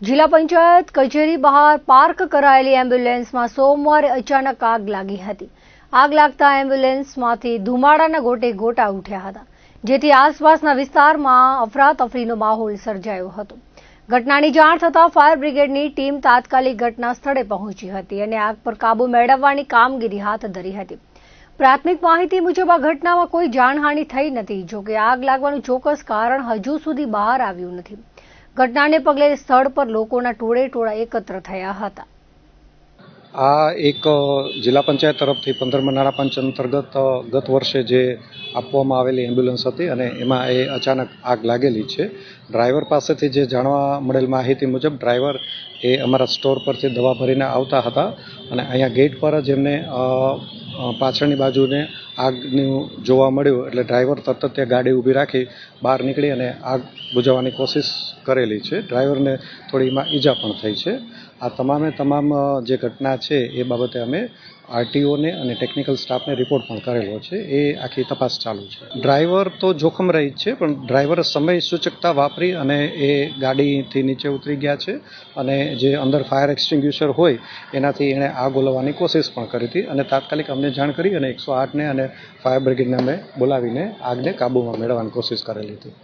જિલ્લા પંચાયત કચેરી બહાર પાર્ક કરાયેલી એમ્બ્યુલન્સમાં સોમવારે અચાનક આગ લાગી હતી। આગ લાગતા એમ્બ્યુલન્સમાંથી ધુમાડાના ગોટે ગોટા ઉઠ્યા હતા, જેથી આસપાસના વિસ્તારમાં અફરાતફરીનો માહોલ સર્જાયો હતો। ઘટનાની જાણ થતાં ફાયર બ્રિગેડની ટીમ તાત્કાલિક ઘટના સ્થળે પહોંચી હતી અને આગ પર કાબુ મેળવવાની કામગીરી હાથ ધરી હતી। પ્રાથમિક માહિતી મુજબ આ ઘટનામાં કોઈ જાનહાનિ થઈ નથી, જોકે આગ લાગવાનું ચોક્કસ કારણ હજુ સુધી બહાર આવ્યું નથી। ઘટનાને પગલે સ્થળ પર લોકોના ટોળેટોળા એકત્ર થયા હતા। આ એક જિલ્લા પંચાયત તરફથી 15મા નાણાં પંચ અંતર્ગત ગત વર્ષે જે આપવામાં આવેલી એમ્બ્યુલન્સ હતી અને એમાં અચાનક આગ લાગેલી છે। ડ્રાઈવર પાસેથી જે જાણવા મળેલ માહિતી મુજબ ડ્રાઈવર અમારા સ્ટોર પરથી દવા ભરીને આવતા હતા અને અહીંયા ગેટ પર જ એમને પાછળની બાજુને આગનું જોવા મળ્યું, એટલે ડ્રાઈવર તરત જ ત્યાં ગાડી ઊભી રાખી બહાર નીકળી અને આગ બુઝાવવાની કોશિશ કરેલી છે। ડ્રાઈવરને થોડી ઈજા પણ થઈ છે। આ તમામ જે ઘટના છે એ બાબતે અમે આરટીઓને અને ટેકનિકલ સ્ટાફને રિપોર્ટ પણ કરેલો છે। એ આખી તપાસ ચાલુ છે। ડ્રાઈવર તો જોખમ રહી છે, પણ ડ્રાઈવર સમય સૂચકતા વાપરી અને એ ગાડીથી નીચે ઉતરી ગયા છે અને જે અંદર ફાયર એક્સટિંગ્યુશર હોય એનાથી એણે આગ ઓલવવાની કોશિશ પણ કરી હતી અને તાત્કાલિક અમને જાણ કરી અને 108ને અને ફાયર બ્રિગેડને અમે બોલાવીને આગને કાબૂમાં મેળવવાની કોશિશ કરેલી હતી।